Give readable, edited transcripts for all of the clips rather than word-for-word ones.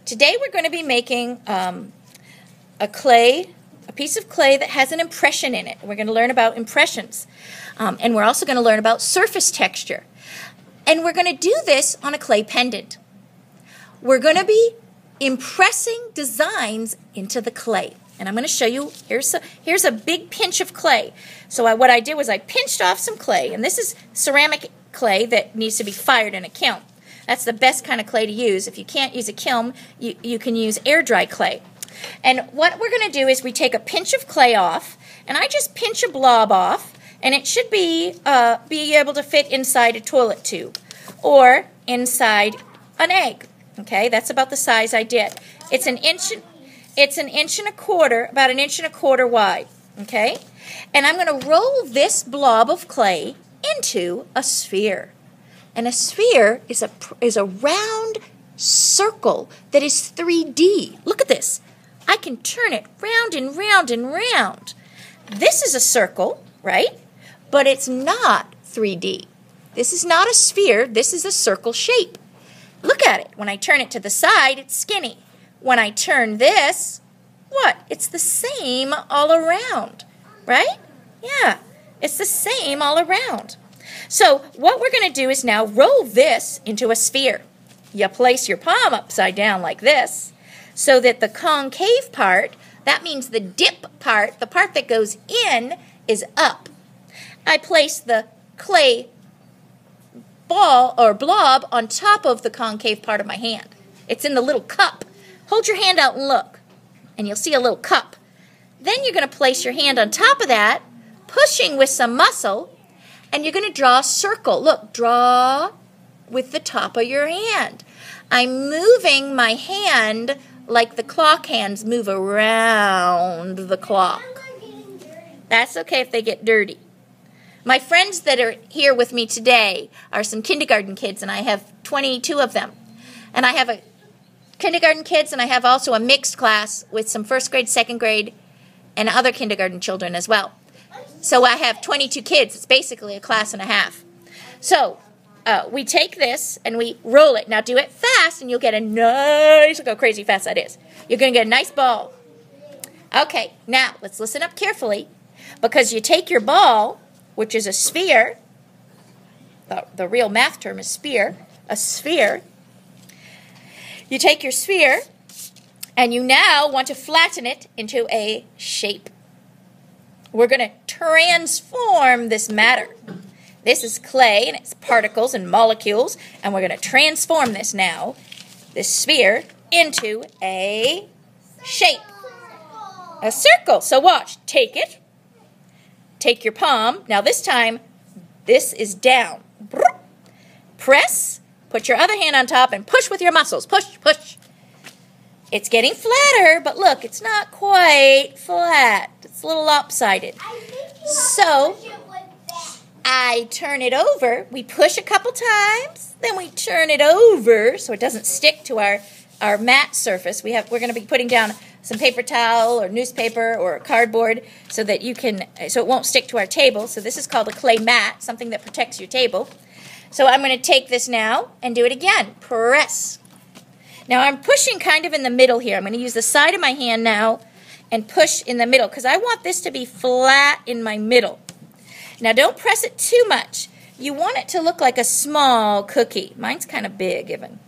Today we're going to be making a piece of clay that has an impression in it. We're going to learn about impressions. And we're also going to learn about surface texture. And we're going to do this on a clay pendant. We're going to be impressing designs into the clay. And I'm going to show you, here's a big pinch of clay. So what I did was I pinched off some clay. And this is ceramic clay that needs to be fired in a kiln. That's the best kind of clay to use. If you can't use a kiln, you can use air-dry clay. And what we're going to do is we take a pinch of clay off, and I just pinch a blob off, and it should be able to fit inside a toilet tube or inside an egg. Okay, that's about the size I did. It's an inch and a quarter, about an inch and a quarter wide. Okay, and I'm going to roll this blob of clay into a sphere. And a sphere is a round circle that is 3D. Look at this. I can turn it round and round and round. This is a circle, right? But it's not 3D. This is not a sphere. This is a circle shape. Look at it. When I turn it to the side, it's skinny. When I turn this, what? It's the same all around, right? Yeah, it's the same all around. So what we're going to do is now roll this into a sphere. You place your palm upside down like this so that the concave part, that means the dip part, the part that goes in, is up. I place the clay ball or blob on top of the concave part of my hand. It's in the little cup. Hold your hand out and look, and you'll see a little cup. Then you're going to place your hand on top of that, pushing with some muscle, and you're going to draw a circle. Look, draw with the top of your hand. I'm moving my hand like the clock hands move around the clock. That's okay if they get dirty. My friends that are here with me today are some kindergarten kids, and I have 22 of them. And I have kindergarten kids, and I have also a mixed class with some first grade, second grade, and other kindergarten children as well. So I have 22 kids. It's basically a class and a half. So we take this and we roll it. Now do it fast and you'll get a nice, look how crazy fast that is. You're going to get a nice ball. Okay, now let's listen up carefully, because you take your ball, which is a sphere. The real math term is sphere. A sphere. You take your sphere and you now want to flatten it into a shape. We're going to transform this matter. This is clay, and it's particles and molecules, and we're going to transform this now, this sphere, into a shape. A circle. So watch. Take it. Take your palm. Now this time, this is down. Press. Put your other hand on top and push with your muscles. Push, push. It's getting flatter, but look, it's not quite flat. It's a little lopsided. So I turn it over. We push a couple times, then we turn it over so it doesn't stick to our mat surface. We're going to be putting down some paper towel or newspaper or cardboard so that so it won't stick to our table. So this is called a clay mat, something that protects your table. So I'm going to take this now and do it again. Press. Now I'm pushing kind of in the middle here. I'm going to use the side of my hand now and push in the middle because I want this to be flat in my middle. Now don't press it too much. You want it to look like a small cookie. Mine's kind of big even.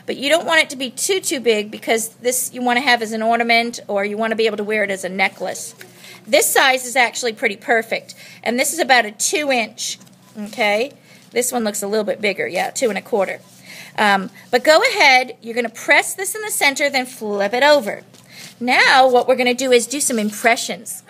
But you don't want it to be too big because this you want to have as an ornament or you want to be able to wear it as a necklace. This size is actually pretty perfect. And this is about a 2-inch. Okay? This one looks a little bit bigger. Yeah, 2 1/4. But go ahead, you're going to press this in the center, then flip it over. Now what we're going to do is do some impressions.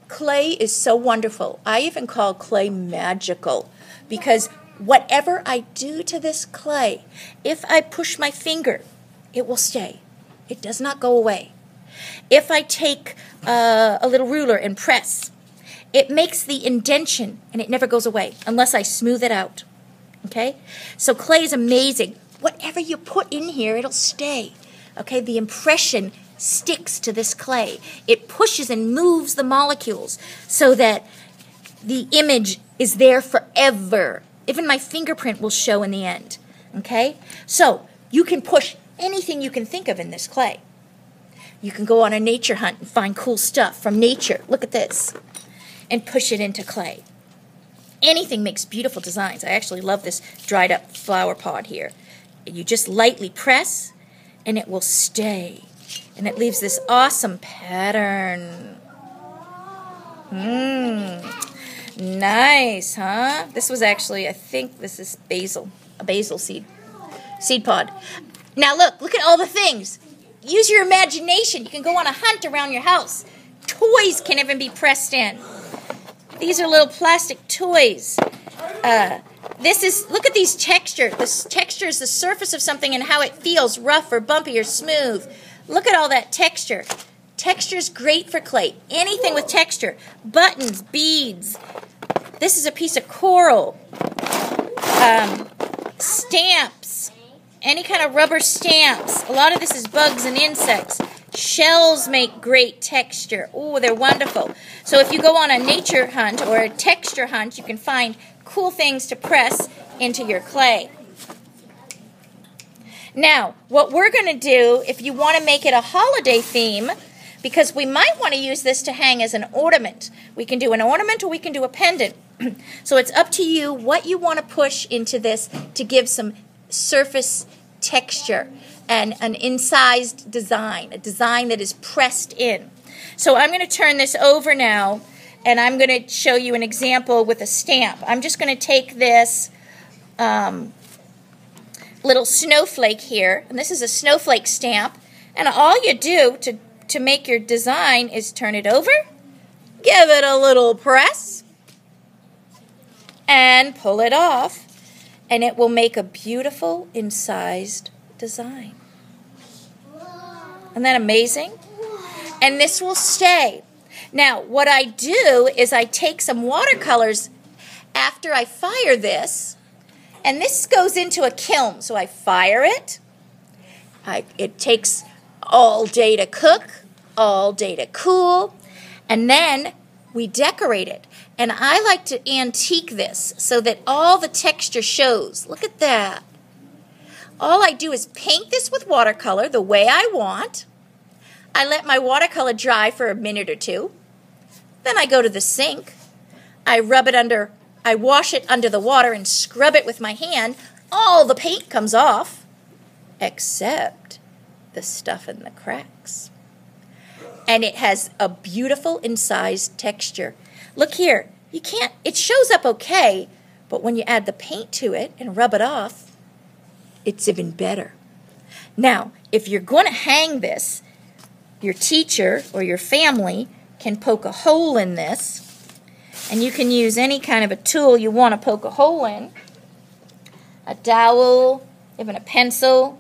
Clay is so wonderful. I even call clay magical because whatever I do to this clay, if I push my finger, it will stay. It does not go away. If I take a little ruler and press, it makes the indentation and it never goes away unless I smooth it out. Okay? So clay is amazing. Whatever you put in here, it'll stay. Okay? The impression sticks to this clay. It pushes and moves the molecules so that the image is there forever. Even my fingerprint will show in the end. Okay? So you can push anything you can think of in this clay. You can go on a nature hunt and find cool stuff from nature. Look at this. And push it into clay. Anything makes beautiful designs. I actually love this dried up flower pot here. You just lightly press and it will stay. And it leaves this awesome pattern. Nice, huh? This was actually, I think this is basil, a basil seed pod. Now look at all the things. Use your imagination. You can go on a hunt around your house. Toys can even be pressed in. These are little plastic toys. Look at these textures. This texture is the surface of something and how it feels, rough or bumpy or smooth. Look at all that texture. Texture's great for clay. Anything with texture. Buttons, beads. This is a piece of coral. Stamps. Any kind of rubber stamps. A lot of this is bugs and insects. Shells make great texture. Oh, they're wonderful. So if you go on a nature hunt or a texture hunt, you can find cool things to press into your clay. Now, what we're going to do, if you want to make it a holiday theme, because we might want to use this to hang as an ornament. We can do an ornament or we can do a pendant. So it's up to you what you want to push into this to give some surface texture and an incised design, a design that is pressed in. So I'm going to turn this over now, and I'm going to show you an example with a stamp. I'm just going to take this little snowflake here, and this is a snowflake stamp, and all you do to make your design is turn it over, give it a little press, and pull it off, and it will make a beautiful incised design. Isn't that amazing? And this will stay. Now, what I do is I take some watercolors after I fire this, and this goes into a kiln. So I fire it. It takes all day to cook, all day to cool, and then we decorate it. And I like to antique this so that all the texture shows. Look at that. All I do is paint this with watercolor the way I want. I let my watercolor dry for a minute or two. Then I go to the sink. I wash it under the water and scrub it with my hand. All the paint comes off, except the stuff in the cracks. And it has a beautiful incised texture. Look here. It shows up okay, but when you add the paint to it and rub it off, it's even better. Now, if you're going to hang this, your teacher or your family can poke a hole in this, and you can use any kind of a tool you want to poke a hole in. A dowel, even a pencil.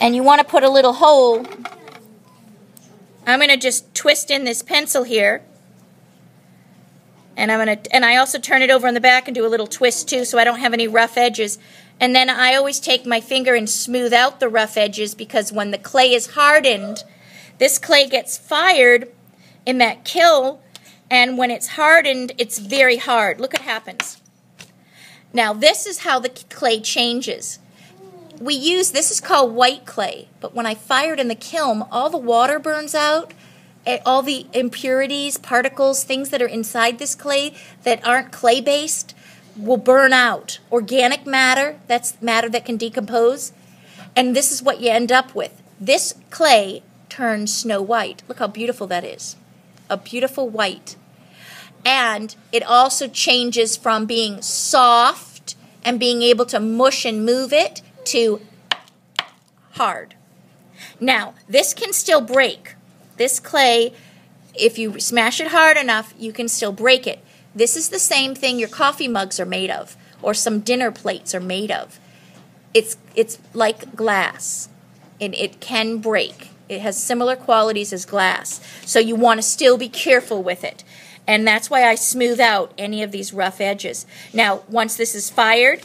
And you want to put a little hole. I'm going to just twist in this pencil here. And I also turn it over on the back and do a little twist too so I don't have any rough edges. And then I always take my finger and smooth out the rough edges, because when the clay is hardened, this clay gets fired in that kiln, and when it's hardened, it's very hard. Look what happens. Now this is how the clay changes. This is called white clay, but when I fire it in the kiln, all the water burns out. All the impurities, particles, things that are inside this clay that aren't clay-based will burn out. Organic matter, that's matter that can decompose. And this is what you end up with. This clay turns snow white. Look how beautiful that is. A beautiful white. And it also changes from being soft and being able to mush and move it to hard. Now, this can still break. This clay, if you smash it hard enough, you can still break it. This is the same thing your coffee mugs are made of, or some dinner plates are made of. It's like glass, and it can break. It has similar qualities as glass, so you want to still be careful with it. And that's why I smooth out any of these rough edges. Now, once this is fired,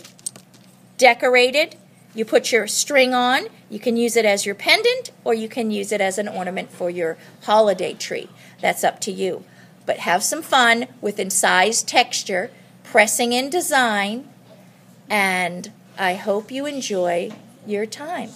decorated, you put your string on. You can use it as your pendant, or you can use it as an ornament for your holiday tree. That's up to you. But have some fun with incised texture, pressing in design, and I hope you enjoy your time.